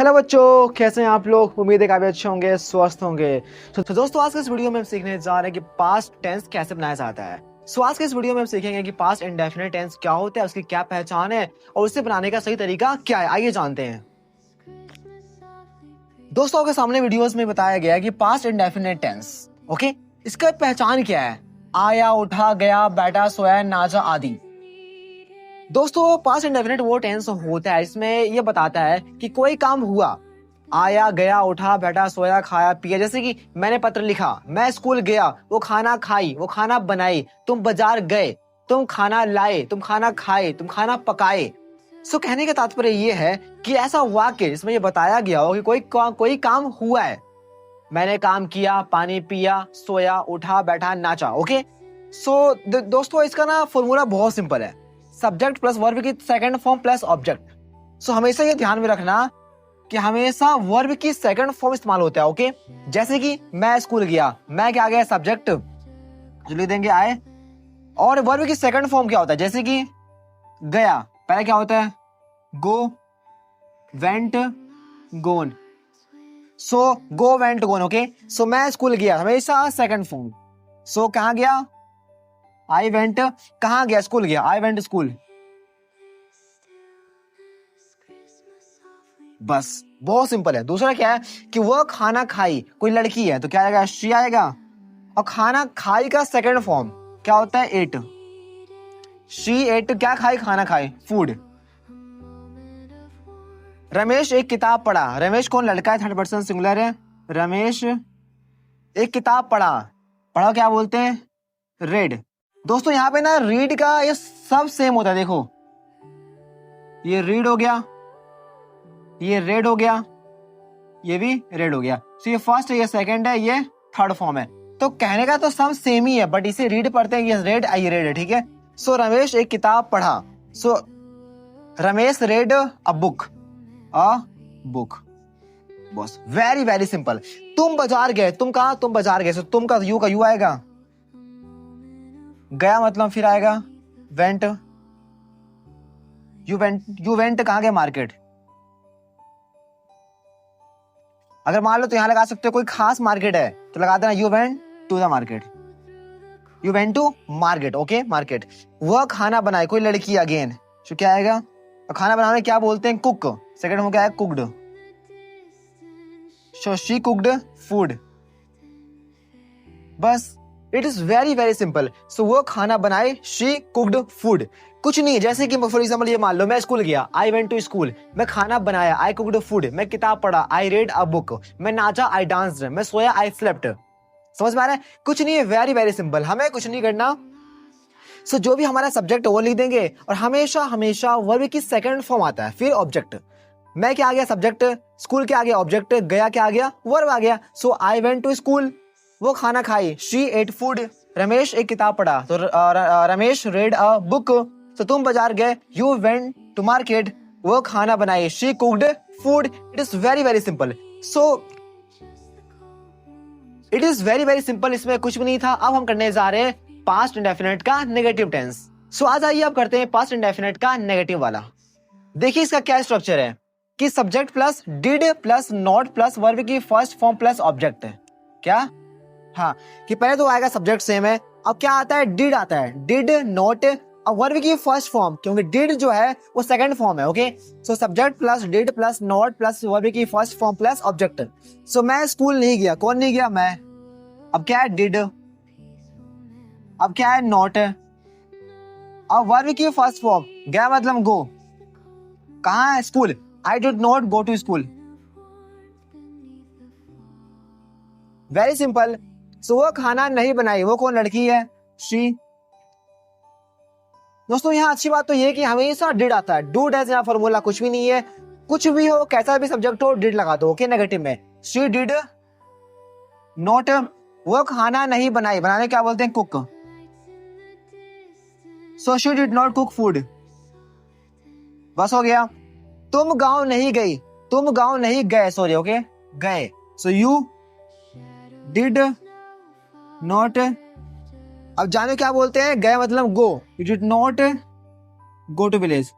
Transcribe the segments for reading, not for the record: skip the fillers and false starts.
Hello बच्चों, कैसे हैं आप लोग। उम्मीद है काफी अच्छे होंगे, स्वस्थ होंगे। तो दोस्तों, आज के इस वीडियो में हम सीखने जा रहे हैं कि पास्ट टेंस कैसे बनाया जाता है। आज के इस वीडियो में हम सीखेंगे कि पास्ट इंडेफिनिट टेंस क्या होता है, उसकी क्या पहचान है और उसे बनाने का सही तरीका क्या है। आइए जानते हैं। दोस्तों के सामने वीडियोस में बताया गया है कि पास्ट इंडेफिनिट टेंस, ओके, इसका पहचान क्या है। आया, उठा, गया, बैठा, सोया, नाचा आदि। दोस्तों, पास्ट इंडेफिनिट वो टेंस होता है इसमें ये बताता है कि कोई काम हुआ, आया, गया, उठा, बैठा, सोया, खाया, पिया। जैसे कि मैंने पत्र लिखा, मैं स्कूल गया, वो खाना खाई, वो खाना बनाई, तुम बाजार गए, तुम खाना लाए, तुम खाना खाए, तुम खाना पकाए। कहने का तात्पर्य ये है कि ऐसा वाक्य जिसमें ये बताया गया हो कि कोई काम हुआ है। मैंने काम किया, पानी पिया, सोया, उठा, बैठा, नाचा। ओके, दोस्तों इसका ना फॉर्मूला बहुत सिंपल है। सब्जेक्ट प्लस वर्ब की सेकंड फॉर्म प्लस ऑब्जेक्ट। हमेशा ये ध्यान में रखना कि हमेशा वर्ब की सेकंड फॉर्म इस्तेमाल होता है। ओके, जैसे कि मैं स्कूल गया, मैं क्या आ गया, सब्जेक्ट जो लिख देंगे आए, और वर्ब की सेकंड फॉर्म क्या होता है, जैसे कि गया, पहले क्या होता है, गो, वेंट, गोन। गो, वेंट, गोन। ओके, मैं स्कूल गया, हमेशा सेकंड फॉर्म। कहां गया, आई वेंट, कहां गया, स्कूल गया, आई वेंट स्कूल। बस, बहुत सिंपल है। दूसरा क्या है कि वह खाना खाई, कोई लड़की है तो क्या आएगा, शी आएगा। और खाना खाई का सेकंड फॉर्म क्या होता है, एट। शी एट, क्या खाई, खाना खाई, फूड। रमेश एक किताब पढ़ा, रमेश कौन, लड़का है, थर्ड पर्सन सिंगुलर है। रमेश एक किताब पढ़ा, पढ़ा क्या बोलते हैं, रेड। दोस्तों यहाँ पे ना रीड का ये सब सेम होता है। देखो, ये रीड हो गया, ये रेड हो गया, ये भी रेड हो गया। ये फर्स्ट है, ये सेकंड है, ये थर्ड फॉर्म है। तो कहने का तो सब सेम ही है, बट इसे रीड पढ़ते हैं, ये रेड, ये रेड है, ठीक है। रमेश एक किताब पढ़ा। रमेश रेड अ बुक, बस, वेरी वेरी सिंपल। तुम बाजार गए, तुम कहा, तुम बाजार गए, तुम का यू आएगा, गया मतलब फिर आएगा वेंट, यू वेंट कहां गए, मार्केट। अगर मान लो तो यहां लगा सकते हो, कोई खास मार्केट है तो लगा देना you went to the market, you went to market. Okay, market. वह खाना बनाए, कोई लड़की, अगेन क्या आएगा, और खाना बनाने क्या बोलते हैं, कुक। सेकंड में क्या है, कुकड। She cooked food. बस, it is very very simple. वो खाना बनाए, शी कुकड फूड। कुछ नहीं, जैसे कि फॉर एग्जाम्पल ये मान लो, मैं स्कूल गया, आई वेंट टू स्कूल, मैं खाना बनाया, आई कुकड फूड, मैं किताब पढ़ा, आई रेड अ बुक, मैं नाचा, आई डांस्ड, मैं सोया, आई स्लेप्ट। समझ में आ रहा है, कुछ नहीं है, वेरी वेरी सिंपल, हमें कुछ नहीं करना। जो भी हमारा सब्जेक्ट वो लिख देंगे, और हमेशा हमेशा वर्ब की सेकंड फॉर्म आता है, फिर ऑब्जेक्ट। मैं क्या आ गया, सब्जेक्ट, स्कूल क्या आ गया, ऑब्जेक्ट, गया क्या आ गया, वर्ब आ गया। आई वेंट टू स्कूल, वो खाना खाई, शी एट फूड। रमेश एक किताब पढ़ा, तो रमेश रेड अ बुक। तुम बाजार गए, यू वेंट टू मार्केट, वो खाना बनाई, she cooked food. It is very very simple. It is very very simple, इसमें कुछ भी नहीं था। अब हम करने जा रहे हैं पास्ट इंडेफिनिट का नेगेटिव टेंस। आज आइए अब करते हैं पास्ट इंडेफिनिट का नेगेटिव वाला। देखिए इसका क्या स्ट्रक्चर है कि subject plus did plus not plus verb की फर्स्ट फॉर्म प्लस ऑब्जेक्ट है। क्या, हाँ, कि पहले तो आएगा सब्जेक्ट सेम है, अब क्या आता है, डिड आता है, डिड नॉट, अब वर्ब की फर्स्ट फॉर्म, क्योंकि डिड जो है वो सेकंड फॉर्म है। Okay, subject plus did plus not plus verb की फर्स्ट फॉर्म प्लस ऑब्जेक्ट। मैं स्कूल नहीं गया, कौन नहीं गया, मैं। अब क्या है, डिड, अब क्या है, नॉट, अब वर्ब की फर्स्ट फॉर्म, गया मतलब गो, कहाँ है, school, I did not go to school. Very simple. वो खाना नहीं बनाई, वो कौन, लड़की है, शी। दोस्तों यहाँ अच्छी बात तो ये कि हमेशा डिड आता है, डू डैज यहाँ फॉर्मूला कुछ भी नहीं है, कुछ भी हो, कैसा भी सब्जेक्ट हो, डिड लगा दो। ओके, नेगेटिव में शी डिड नॉट, वो खाना नहीं बनाई, बनाने क्या बोलते हैं, cook. She did not cook food. बस हो गया। तुम गांव नहीं गई, तुम गांव नहीं गए, सॉरी, ओके, गए। यू डिड नॉट, अब जाने क्या बोलते हैं, गए मतलब go, you did not go to village.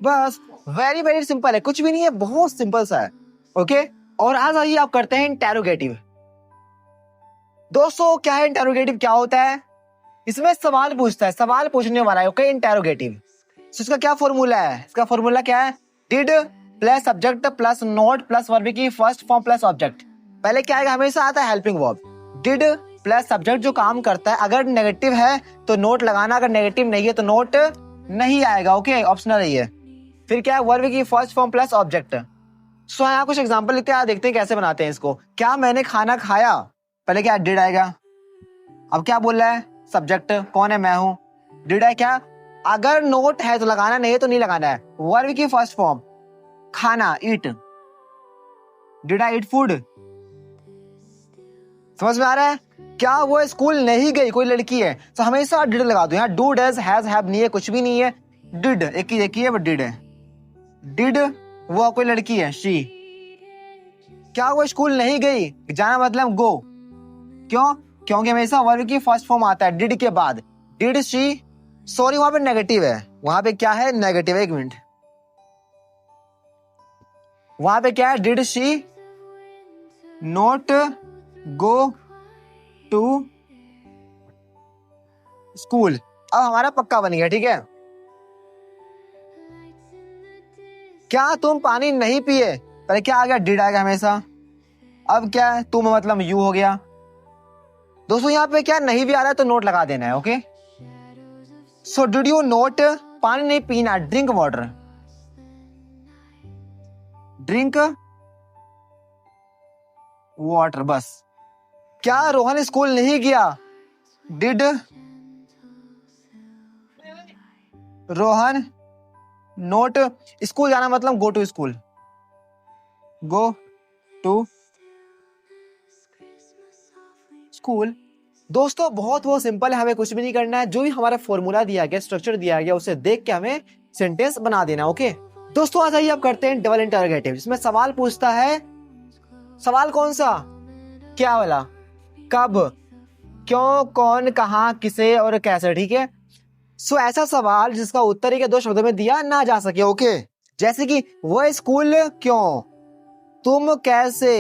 बस वेरी वेरी सिंपल है, कुछ भी नहीं है, बहुत सिंपल सा है। ओके, और आज आइए आप करते हैं इंटेरोगेटिव। दोस्तों क्या है इंटेरोगेटिव, क्या होता है? इसमें सवाल पूछता है, सवाल पूछने वाला है। Okay, interrogative. इसका क्या फॉर्मूला है? इसका फॉर्मूला क्या है? Did plus subject plus note plus verb की फर्स्ट फॉर्म प्लस ऑब्जेक्ट। पहले क्या आएगा? हमेशा आता है helping verb. Did plus subject जो काम करता है, अगर नेगेटिव है तो नोट लगाना, अगर नेगेटिव नहीं है तो नोट नहीं आएगा। ओके, ऑप्शनल है ये। फिर क्या है? वर्ब की फर्स्ट फॉर्म प्लस ऑब्जेक्ट। सो यहाँ कुछ एग्जांपल लिखते हैं, देखते हैं कैसे बनाते हैं इसको। क्या मैंने खाना खाया, पहले क्या डिड आएगा। अब क्या बोल रहा है? सब्जेक्ट कौन है? मैं हूं। डिड है क्या? अगर नोट है तो लगाना, नहीं है तो नहीं लगाना है। वर्ब की फर्स्ट फॉर्म खाना, ईट। Did I eat food? समझ में आ रहा है? क्या वो स्कूल नहीं गई, कोई लड़की है तो हमेशा डिड लगा दो। यहाँ डू डज हैज हैव नहीं है, कुछ भी नहीं है। डिड एक ही है, बट डिड है। डिड वो कोई लड़की है, शी। क्या वो स्कूल नहीं गई? जाना मतलब गो। क्यों? क्योंकि हमेशा वर्ब की फर्स्ट फॉर्म आता है डिड के बाद। डिड शी, सॉरी वहां पे नेगेटिव है, वहां पे क्या है? नेगेटिव है। एक मिनट, वहां पे क्या है? Did she not go to school. अब हमारा पक्का बन गया, ठीक है। क्या तुम पानी नहीं पिए, पहले क्या आ गया? डिड आएगा हमेशा। अब क्या है? तुम मतलब यू हो गया। दोस्तों यहाँ पे क्या नहीं भी आ रहा है तो नोट लगा देना है। Okay, so did you note, पानी नहीं पीना, ड्रिंक वाटर। ड्रिंक वाटर, बस। क्या रोहन स्कूल नहीं गया? डिड रोहन नोट, स्कूल जाना मतलब go to school. Go to school. दोस्तों बहुत सिंपल है, हमें कुछ भी नहीं करना है। जो भी हमारा फॉर्मूला दिया गया, स्ट्रक्चर दिया गया, उसे देख के हमें सेंटेंस बना देना। ओके दोस्तों, आज आइए अब करते हैं डबल इंटरोगेटिव। इसमें सवाल पूछता है, सवाल कौन सा? क्या वाला? कब, क्यों, कौन, कहां, किसे और कैसे। ठीक है, सो ऐसा सवाल जिसका उत्तर ही 2 शब्दों में दिया ना जा सके। ओके, जैसे कि वह स्कूल क्यों, तुम कैसे,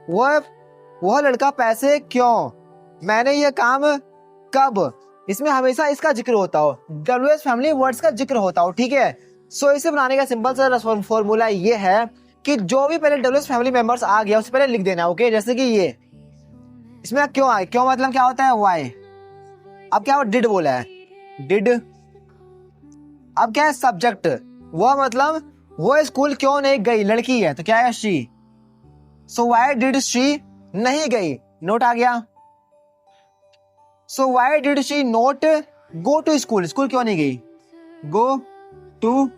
वह लड़का पैसे क्यों, मैंने ये काम कब। इसमें हमेशा इसका जिक्र होता हो, डब्ल्यूएच फैमिली वर्ड्स का जिक्र होता हो। ठीक है, सो इसे बनाने का सिंपल सा फॉर्मूला ये है कि जो भी पहले डब्ल्यूएच फैमिली मेंबर्स आ गया उससे पहले लिख देना। ओके, जैसे कि ये इसमें क्यों आए, क्यों मतलब क्या होता है? वाई। अब क्या डिड बोला है, डिड। अब क्या है? सब्जेक्ट, वह मतलब वो स्कूल क्यों नहीं गई, लड़की है तो क्या है? She. So why did she नहीं गई, नोट आ गया। So why did she not go to school, school क्यों नहीं गई? Go to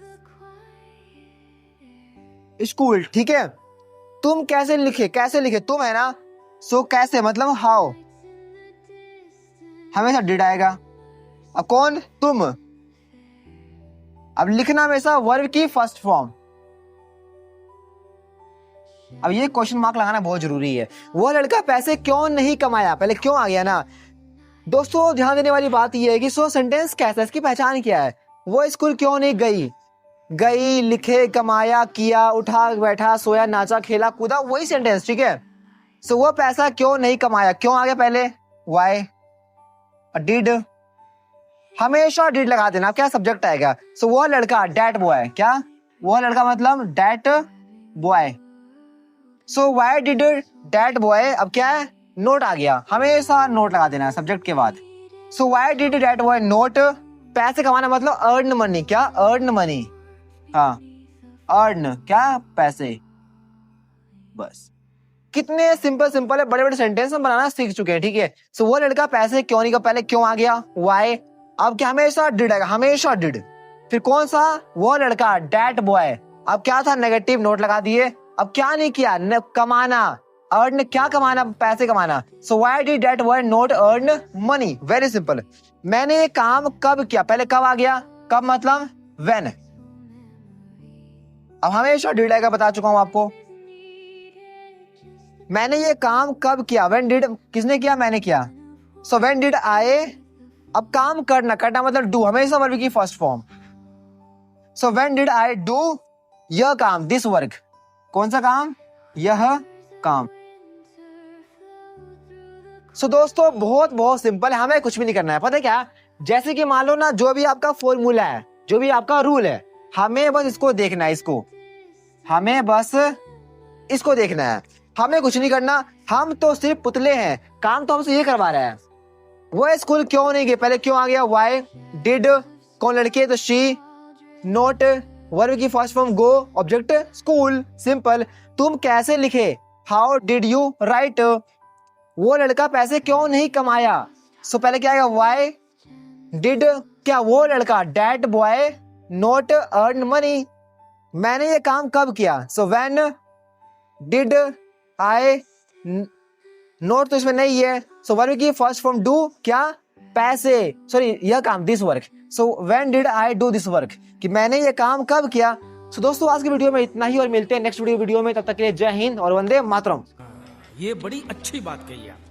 school. ठीक है, तुम कैसे लिखे, कैसे लिखे? तुम है ना, सो कैसे मतलब हाउ, हमेशा डिड आएगा। अब कौन? तुम। अब लिखना हमेशा वर्ब की फर्स्ट फॉर्म। अब ये क्वेश्चन मार्क लगाना बहुत जरूरी है। वो लड़का पैसे क्यों नहीं कमाया, पहले क्यों आ गया ना। दोस्तों ध्यान देने वाली बात यह है कि सो सेंटेंस कैसा है, इसकी पहचान क्या है। वो स्कूल क्यों नहीं गई, गई, लिखे, कमाया, किया, उठा, बैठा, सोया, नाचा, खेला, कूदा, वही सेंटेंस। ठीक है, सो वो पैसा क्यों नहीं कमाया, क्यों आ गया पहले? वाई। डिड, हमेशा डिड लगा देना। क्या सब्जेक्ट आएगा? सो वो लड़का, डैट बॉय। क्या? वो लड़का मतलब that boy. So why did that boy, अब क्या है? नोट आ गया, हमेशा नोट लगा देना सब्जेक्ट के बाद। So why did that boy not, पैसे कमाना मतलब अर्न मनी। क्या? Earn money. हाँ, अर्न क्या? पैसे। बस कितने सिंपल है, बड़े बड़े सेंटेंस हम बनाना सीख चुके हैं। ठीक है, सो वो लड़का पैसे क्यों नहीं का, पहले क्यों आ गया? वाई। अब क्या? हमेशा डिड आएगा, हमेशा डिड। फिर कौन सा? वो लड़का, डैट बॉय। अब क्या था? नेगेटिव, नोट लगा दिए। अब क्या नहीं किया? कमाना, अर्न, क्या कमाना? पैसे कमाना। So why did that boy not earn money? Very simple. मैंने ये काम कब किया, पहले कब आ गया? कब मतलब व्हेन। अब हमेशा डिड आएगा, बता चुका हूं आपको। मैंने ये काम कब किया, व्हेन डिड, किसने किया? मैंने किया। So when did I. अब काम करना, करना मतलब डू, हमेशा वर्ब की first form. So when did I do यह काम, दिस वर्क। कौन सा काम? यह काम। सो दोस्तों बहुत बहुत सिंपल है, हमें कुछ भी नहीं करना है। पता है क्या? जैसे कि मान लो ना, जो भी आपका फॉर्मूला है, जो भी आपका रूल है, हमें बस इसको देखना है, हमें बस इसको देखना है, हमें कुछ नहीं करना। हम तो सिर्फ पुतले हैं, काम तो हमसे ये करवा रहा है। वो स्कूल क्यों नहीं गए, पहले क्यों आ गया? वाई डिड, कौन लड़की है तो शी, नोट वर्ब की फर्स्ट फॉर्म गो, ऑब्जेक्ट स्कूल, सिंपल। तुम कैसे लिखे? How did you right. वो लड़का पैसे क्यों नहीं कमाया? सो पहले क्या आएगा? वाई डिड, क्या वो लड़का, that boy note earn money. मैंने ये काम कब किया? So when did I, note तो इसमें नहीं है, सो वर्ब की फर्स्ट फॉर्म डू, क्या? पैसे, सॉरी यह काम, this work. So when did I do this work, कि मैंने ये काम कब किया। सो दोस्तों आज की वीडियो में इतना ही, और मिलते हैं नेक्स्ट वीडियो में। तब तक के लिए जय हिंद और वंदे मातरम। ये बड़ी अच्छी बात कही आप।